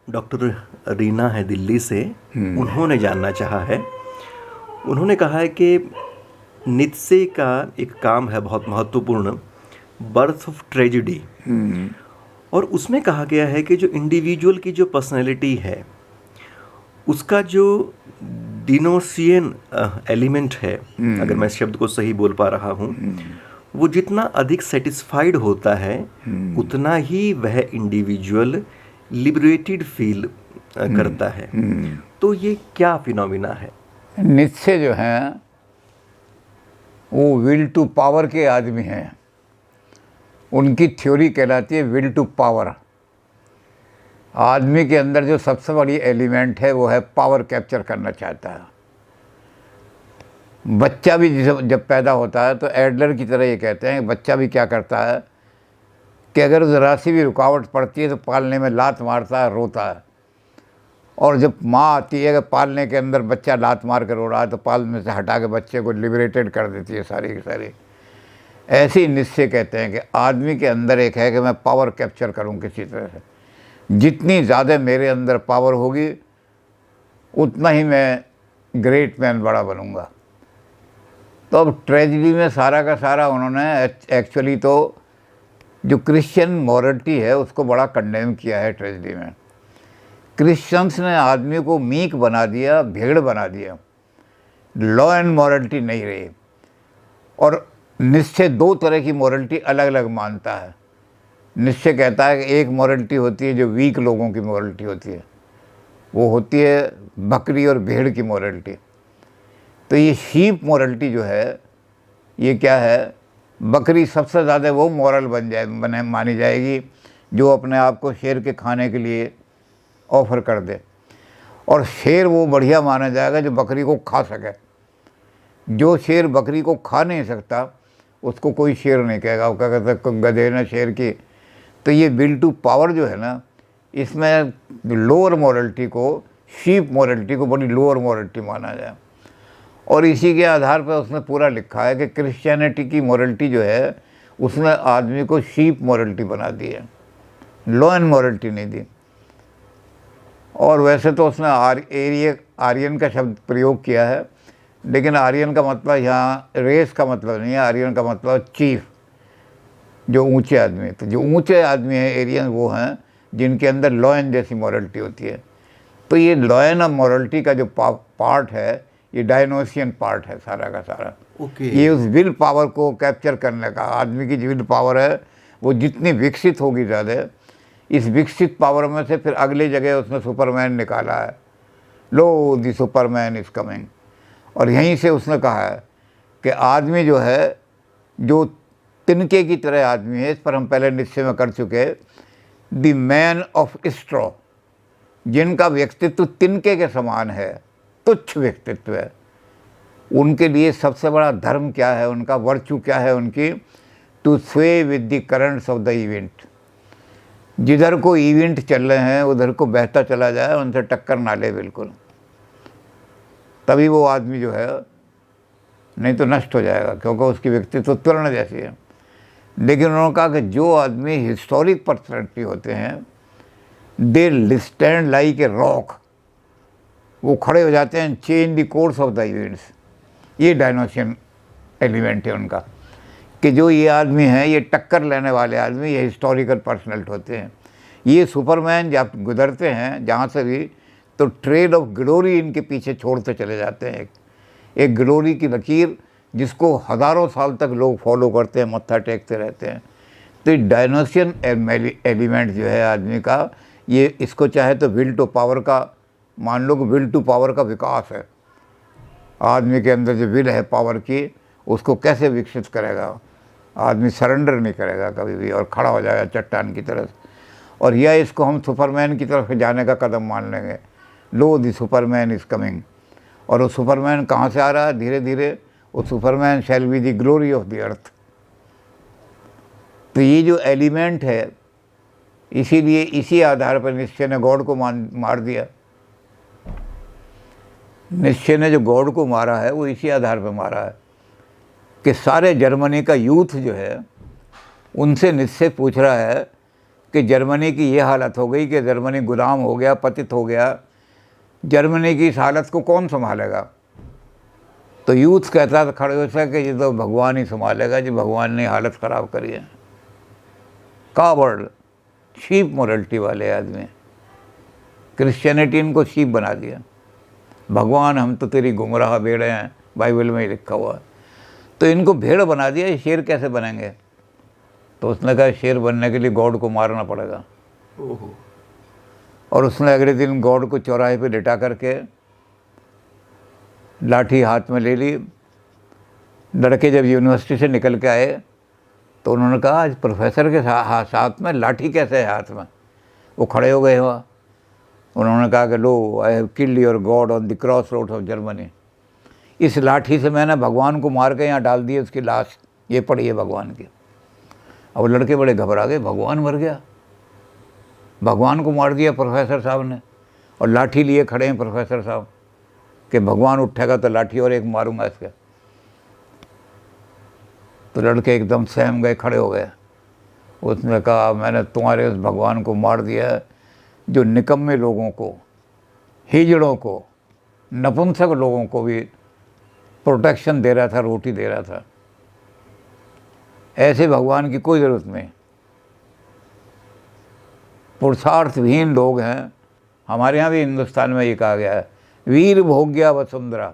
Doctor Reena है दिल्ली से। उन्होंने जानना चाहा है, उन्होंने कहा है कि नित्से का एक काम है बहुत महत्वपूर्ण, बर्थ ऑफ ट्रेजेडी। और उसमें कहा गया है कि जो इंडिविजुअल की जो पर्सनैलिटी है उसका जो डिनोसियन एलिमेंट है, अगर मैं इस शब्द को सही बोल पा रहा हूँ, वो जितना अधिक सेटिस्फाइड होता है उतना ही वह इंडिविजुअल लिबरेटेड फील करता है। तो ये क्या फिनोमिना है? नित्से जो हैं वो विल टू पावर के आदमी हैं। उनकी थ्योरी कहलाती है विल टू पावर। आदमी के अंदर जो सबसे बड़ी एलिमेंट है वो है पावर कैप्चर करना चाहता है। बच्चा भी जब पैदा होता है तो एडलर की तरह ये कहते हैं, बच्चा भी क्या करता है कि अगर ज़रा सी भी रुकावट पड़ती है तो पालने में लात मारता है, रोता है। और जब माँ आती है कि पालने के अंदर बच्चा लात मार कर रो रहा है तो पाल में से हटा के बच्चे को लिबरेटेड कर देती है सारी की सारी। ऐसे ही निश्चय कहते हैं कि आदमी के अंदर एक है कि मैं पावर कैप्चर करूं किसी तरह से। जितनी ज़्यादा मेरे अंदर पावर होगी उतना ही मैं ग्रेट मैन बड़ा बनूंगा। तो अब ट्रेजेडी में सारा का सारा उन्होंने एक्चुअली तो जो क्रिश्चियन मॉरलिटी है उसको बड़ा कंडेम किया है। ट्रेजेडी में क्रिश्चियंस ने आदमी को मीक बना दिया, भेड़ बना दिया, लॉ एंड मॉरलिटी नहीं रही। और निश्चय दो तरह की मॉरलिटी अलग अलग मानता है। निश्चय कहता है कि एक मॉरलिटी होती है जो वीक लोगों की मॉरलिटी होती है, वो होती है बकरी और भेड़ की मॉरलिटी। तो ये शीप मॉरलिटी जो है ये क्या है, बकरी सबसे ज़्यादा वो मॉरल बने मानी जाएगी जो अपने आप को शेर के खाने के लिए ऑफ़र कर दे। और शेर वो बढ़िया माना जाएगा जो बकरी को खा सके। जो शेर बकरी को खा नहीं सकता उसको कोई शेर नहीं कहेगा, वो क्या कहता है गधे ना शेर की। तो ये विल टू पावर जो है ना, इसमें लोअर मॉरलिटी को, शीप मॉरलिटी को बड़ी लोअर मॉरलिटी माना जाए। और इसी के आधार पर उसने पूरा लिखा है कि क्रिश्चियनिटी की मॉरलिटी जो है उसने आदमी को शीप मॉरलिटी बना दी है, लॉ एंड मॉरलिटी नहीं दी। और वैसे तो उसने आर्यन का शब्द प्रयोग किया है, लेकिन आर्यन का मतलब यहाँ रेस का मतलब नहीं है। आर्यन का मतलब चीफ, जो ऊंचे आदमी। तो जो ऊंचे आदमी हैं एरियन वो हैं जिनके अंदर लॉ एंड जैसी मॉरलिटी होती है। तो ये लॉ एंड मॉरलिटी का जो पार्ट है ये डायनोसियन पार्ट है सारा का सारा। ये उस विल पावर को कैप्चर करने का, आदमी की जो विल पावर है वो जितनी विकसित होगी ज़्यादा, इस विकसित पावर में से फिर अगली जगह उसने सुपरमैन निकाला है। लो दी सुपरमैन इज़ कमिंग। और यहीं से उसने कहा है कि आदमी जो है, जो तिनके की तरह आदमी है, इस पर हम पहले निश्चय में कर चुके, द मैन ऑफ स्ट्रॉ, जिनका व्यक्तित्व तिनके के समान है, तुच्छ व्यक्तित्व है, उनके लिए सबसे बड़ा धर्म क्या है, उनका वर्चू क्या है उनकी, टू स्वे with the currents of the event. जिधर को इवेंट चल रहे हैं उधर को बहता चला जाए, उनसे टक्कर ना ले बिल्कुल, तभी वो आदमी जो है, नहीं तो नष्ट हो जाएगा, क्योंकि उसकी व्यक्तित्व तुलना जैसी है। लेकिन उन्होंने कहा कि जो आदमी हिस्टोरिक पर्सनैलिटी होते हैं, they stand like a rock, वो खड़े हो जाते हैं, change the course of the events. ये डायनोसियन एलिमेंट है उनका, कि जो ये आदमी हैं, ये टक्कर लेने वाले आदमी, ये हिस्टोरिकल पर्सनैलिटी होते हैं। ये सुपरमैन जब गुजरते हैं जहाँ से भी, तो ट्रेल ऑफ ग्लोरी इनके पीछे छोड़ते चले जाते हैं। एक ग्लोरी की लकीर जिसको हज़ारों साल तक लोग फॉलो करते हैं, मत्था टेकते रहते हैं। तो ये डायनोसियन एलिमेंट जो है आदमी का, ये इसको चाहे तो विल टू पावर का मान लो कि विल टू पावर का विकास है। आदमी के अंदर जो विल है पावर की, उसको कैसे विकसित करेगा। आदमी सरेंडर नहीं करेगा कभी भी और खड़ा हो जाएगा चट्टान की तरफ। और या इसको हम सुपरमैन की तरफ जाने का कदम मान लेंगे, लो दी सुपरमैन इज़ कमिंग। और वो सुपरमैन कहाँ से आ रहा है, धीरे धीरे वो Superman shall be the glory of the earth. तो ये जो एलिमेंट है, इसीलिए इसी आधार पर निश्चय ने गॉड को मार दिया। निश्चय ने जो गॉड को मारा है वो इसी आधार पर मारा है कि सारे जर्मनी का यूथ जो है उनसे निश्चय पूछ रहा है कि जर्मनी की ये हालत हो गई कि जर्मनी गुलाम हो गया, पतित हो गया, जर्मनी की इस हालत को कौन संभालेगा? तो यूथ कहता था खड़े हो कि ये तो भगवान ही संभालेगा जी, भगवान ने हालत ख़राब करी है। कावर्ड, शीप मोरलिटी वाले आदमी, क्रिश्चियनिटी इनको शीप बना दिया। भगवान हम तो तेरी गुमराह भेड़े हैं, बाइबल में ही लिखा हुआ है। तो इनको भेड़ बना दिया, ये शेर कैसे बनेंगे? तो उसने कहा शेर बनने के लिए गॉड को मारना पड़ेगा। ओहो। और उसने अगले दिन गॉड को चौराहे पे लिटा करके लाठी हाथ में ले ली। लड़के जब यूनिवर्सिटी से निकल के आए तो उन्होंने कहा आज प्रोफेसर के साथ में लाठी कैसे है हाथ में? वो खड़े हो गए हुआ। उन्होंने कहा कि लो, I have killed your god on the cross road of Germany. इस लाठी से मैंने भगवान को मार के यहाँ डाल दी, उसकी लाश ये पड़ी है भगवान की। अब लड़के बड़े घबरा गए, भगवान मर गया, भगवान को मार दिया प्रोफेसर साहब ने, और लाठी लिए खड़े हैं प्रोफेसर साहब कि भगवान उठेगा तो लाठी और एक मारूंगा इसके। तो लड़के एकदम सहम गए, खड़े हो गए। उसने कहा मैंने तुम्हारे उस भगवान को मार दिया है जो निकम्मे लोगों को, हिजड़ों को, नपुंसक लोगों को भी प्रोटेक्शन दे रहा था, रोटी दे रहा था। ऐसे भगवान की कोई ज़रूरत नहीं। पुरुषार्थहीन लोग हैं। हमारे यहाँ भी हिंदुस्तान में ये कहा गया है, वीर भोग्या वसुंधरा।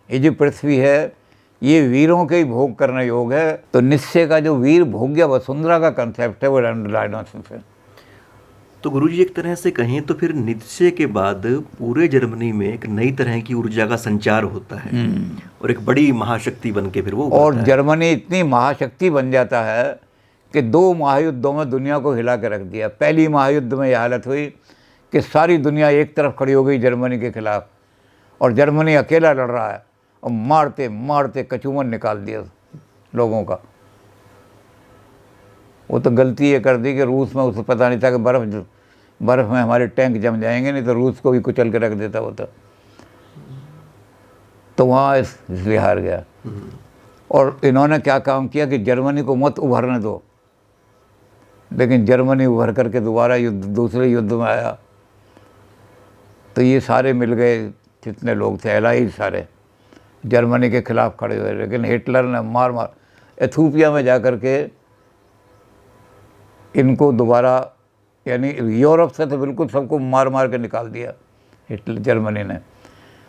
ये जो पृथ्वी है ये वीरों के ही भोग करने योग है। तो निश्चय का जो वीर भोग्या वसुंधरा का कंसेप्ट है वो डायनोसिस है। तो गुरुजी एक तरह से कहें तो फिर नीत्शे के बाद पूरे जर्मनी में एक नई तरह की ऊर्जा का संचार होता है और एक बड़ी महाशक्ति बन के फिर वो और जर्मनी इतनी महाशक्ति बन जाता है कि 2 महायुद्धों में दुनिया को हिला के रख दिया। पहली महायुद्ध में यह हालत हुई कि सारी दुनिया एक तरफ खड़ी हो गई जर्मनी के खिलाफ, और जर्मनी अकेला लड़ रहा है, और मारते मारते कचूमन निकाल दिया लोगों का। वो तो गलती ये कर दी कि रूस में उसे पता नहीं था कि बर्फ़ में हमारे टैंक जम जाएंगे, नहीं तो रूस को भी कुचल के रख देता वो तो वहाँ इसलिए हार गया। और इन्होंने क्या काम किया कि जर्मनी को मत उभरने दो, लेकिन जर्मनी उभर करके दोबारा दूसरे युद्ध में आया। तो ये सारे मिल गए, जितने लोग थे एलाइज सारे जर्मनी के खिलाफ खड़े हुए। लेकिन हिटलर ने मार एथोपिया में जा कर के इनको दोबारा, यानी यूरोप से तो बिल्कुल सबको मार मार के निकाल दिया हिटलर, जर्मनी ने।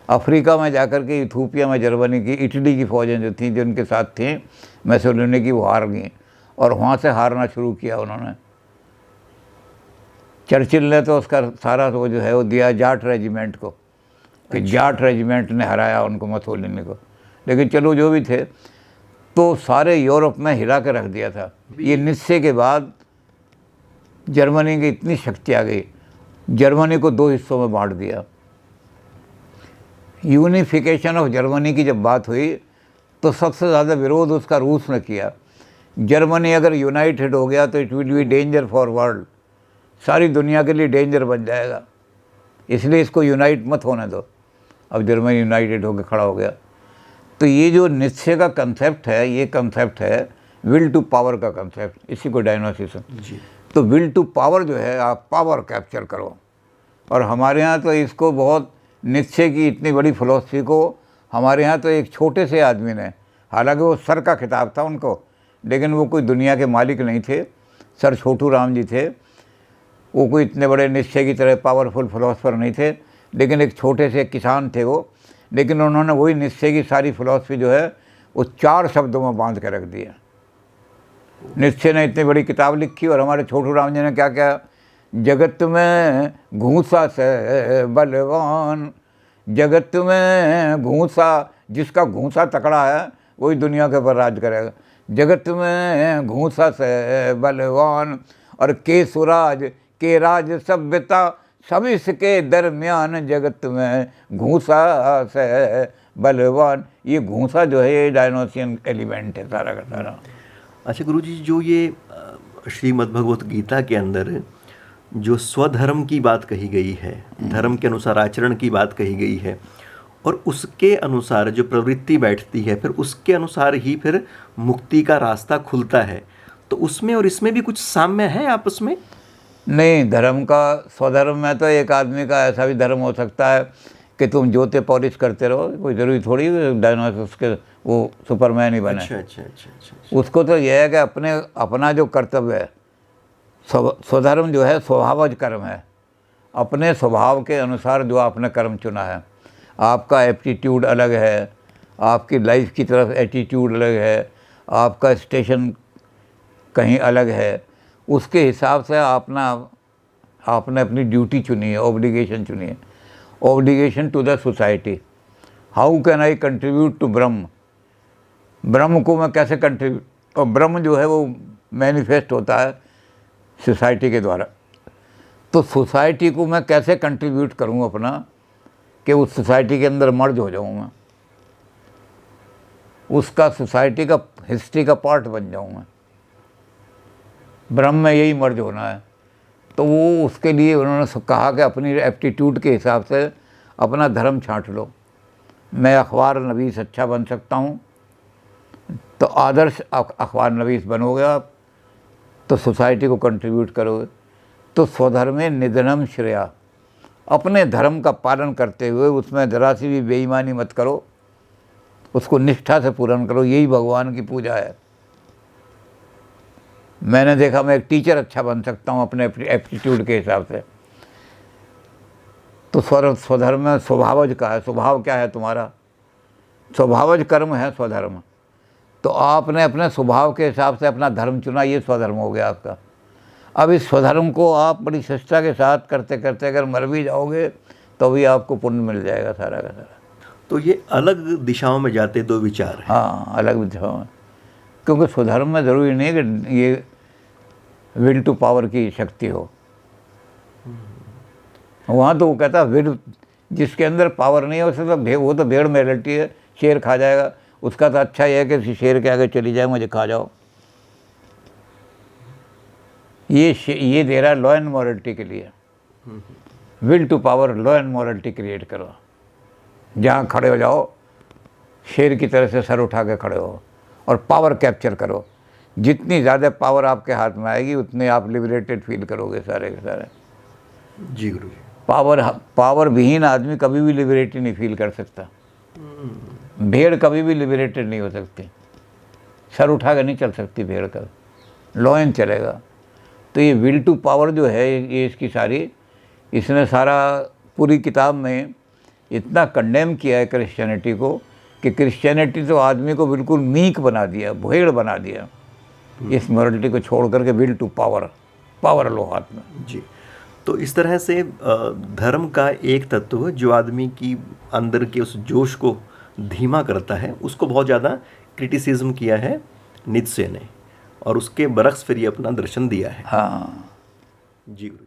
अफ्रीका में जाकर के इथोपिया में जर्मनी की, इटली की फ़ौजें जो थीं, जो उनके साथ थीं मैसोलिनी की, वो हार गई, और वहाँ से हारना शुरू किया उन्होंने। चर्चिल ने तो उसका सारा वो जो है वो दिया जाट रेजिमेंट को, कि जाट रेजिमेंट ने हराया उनको, मैसोलिनी को। लेकिन चलो जो भी थे, तो सारे यूरोप में हिला के रख दिया था। ये निश्चय के बाद जर्मनी की इतनी शक्ति आ गई, जर्मनी को 2 हिस्सों में बांट दिया। यूनिफिकेशन ऑफ जर्मनी की जब बात हुई तो सबसे ज़्यादा विरोध उसका रूस ने किया। जर्मनी अगर यूनाइटेड हो गया तो it will be danger for world, सारी दुनिया के लिए डेंजर बन जाएगा, इसलिए इसको यूनाइट मत होने दो। अब जर्मनी यूनाइटेड होकर खड़ा हो गया। तो ये जो निश्चय का कंसेप्ट है, ये कंसेप्ट है विल टू पावर का कंसेप्ट, इसी को डायनोसिस। तो विल टू पावर जो है, आप पावर कैप्चर करो। और हमारे यहाँ तो इसको बहुत, निश्चय की इतनी बड़ी फिलॉसफी को हमारे यहाँ तो एक छोटे से आदमी ने, हालांकि वो सर का खिताब था उनको, लेकिन वो कोई दुनिया के मालिक नहीं थे, सर छोटू राम जी थे। वो कोई इतने बड़े निश्चय की तरह पावरफुल फिलोसफर नहीं थे, लेकिन एक छोटे से किसान थे वो। लेकिन उन्होंने वही निश्चय की सारी फिलॉसफी जो है वो 4 शब्दों में बांध के रख दिया। निश्चय ने इतनी बड़ी किताब लिखी, और हमारे छोटू राम जी ने क्या क्या, जगत में घूसा से बलवान, जगत में घूसा, जिसका घूसा तकड़ा है वही दुनिया के ऊपर राज करेगा। जगत में घूसा से बलवान, और के सुराज के राज सभ्यता, सब इसके दरमियान, जगत में घूसा से बलवान। ये घूसा जो है ये डायनोसियन एलिमेंट है सारा का सारा। अच्छा गुरुजी, जो ये श्रीमद् भगवत गीता के अंदर जो स्वधर्म की बात कही गई है, धर्म के अनुसार आचरण की बात कही गई है, और उसके अनुसार जो प्रवृत्ति बैठती है, फिर उसके अनुसार ही फिर मुक्ति का रास्ता खुलता है। तो उसमें और इसमें भी कुछ साम्य है आपस में? नहीं, धर्म का स्वधर्म में तो एक आदमी का ऐसा भी धर्म हो सकता है कि तुम जोते पॉलिश करते रहो, कोई ज़रूरी थोड़ी डायनासोर के वो सुपरमैन ही बने। अच्छा अच्छा अच्छा अच्छा अच्छा। उसको तो यह है कि अपना जो कर्तव्य है, स्वधर्म जो है स्वभावज कर्म है, अपने स्वभाव के अनुसार जो आपने कर्म चुना है, आपका एप्टीट्यूड अलग है, आपकी लाइफ की तरफ एटीट्यूड अलग है, आपका स्टेशन कहीं अलग है, उसके हिसाब से आपने अपनी ड्यूटी चुनी है, ऑब्लिगेशन चुनी है। Obligation to the society, how can I contribute to Brahm, Brahm को मैं कैसे कंट्रीब्यूट, और ब्रह्म जो है वो मैनिफेस्ट होता है सोसाइटी के द्वारा, तो सोसाइटी को मैं कैसे कंट्रीब्यूट करूं अपना कि उस सोसाइटी के अंदर मर्ज हो जाऊं मैं, उसका सोसाइटी का हिस्ट्री का पार्ट बन जाऊं मैं। ब्रह्म में यही मर्ज होना है। तो वो उसके लिए उन्होंने कहा कि अपनी एप्टीट्यूड के हिसाब से अपना धर्म छांट लो। मैं अखबार नवीस अच्छा बन सकता हूँ, तो आदर्श अखबार नवीस बनोगे आप, तो सोसाइटी को कंट्रीब्यूट करोगे। तो स्वधर्मे निधनम श्रेया, अपने धर्म का पालन करते हुए उसमें जरा सी भी बेईमानी मत करो, उसको निष्ठा से पूर्ण करो, यही भगवान की पूजा है। मैंने देखा मैं एक टीचर अच्छा बन सकता हूँ अपने एप्टीट्यूड के हिसाब से, तो स्वधर्म में स्वभावज का है। स्वभाव क्या है तुम्हारा? स्वभावज कर्म है स्वधर्म। तो आपने अपने स्वभाव के हिसाब से अपना धर्म चुना, ये स्वधर्म हो गया आपका। अब इस स्वधर्म को आप बड़ी शिष्टा के साथ करते करते अगर मर भी जाओगे तो भी आपको पुण्य मिल जाएगा सारा का सारा। तो ये अलग दिशाओं में जाते दो विचार हैं। हाँ, अलग दिशाओं में, क्योंकि स्वधर्म में ज़रूरी नहीं है कि ये विल टू पावर की शक्ति हो। वहाँ तो वो कहता है विल, जिसके अंदर पावर नहीं है उसे तो वो तो भेड़ में लट्टी है, शेर खा जाएगा। उसका तो अच्छा ये है कि शेर के आगे चली जाए, मुझे खा जाओ। ये दे रहा है लॉ एंड मॉरलिटी के लिए। Will to power, law and morality create करो, जहाँ खड़े हो जाओ शेर की तरह से सर उठा के खड़े हो और पावर कैप्चर करो। जितनी ज़्यादा पावर आपके हाथ में आएगी उतने आप लिबरेटेड फील करोगे सारे के सारे। जी गुरु जी। पावर विहीन आदमी कभी भी लिबरेटेड नहीं फील कर सकता। भेड़ कभी भी लिबरेटेड नहीं हो सकती, सर उठा कर नहीं चल सकती भेड़ का, लॉयन चलेगा। तो ये विल टू पावर जो है, ये इसकी सारी, इसने सारा पूरी किताब में इतना कंडेम किया है क्रिश्चियनिटी को कि क्रिश्चियनिटी तो आदमी को बिल्कुल मीक बना दिया, भेड़ बना दिया। इस मॉरलिटी को छोड़ करके विल टू पावर लो हाथ में। जी। तो इस तरह से धर्म का एक तत्व जो आदमी की अंदर के उस जोश को धीमा करता है, उसको बहुत ज़्यादा क्रिटिसिज्म किया है नीत्शे ने, और उसके बरक्स फिर ये अपना दर्शन दिया है। हाँ जी गुरु।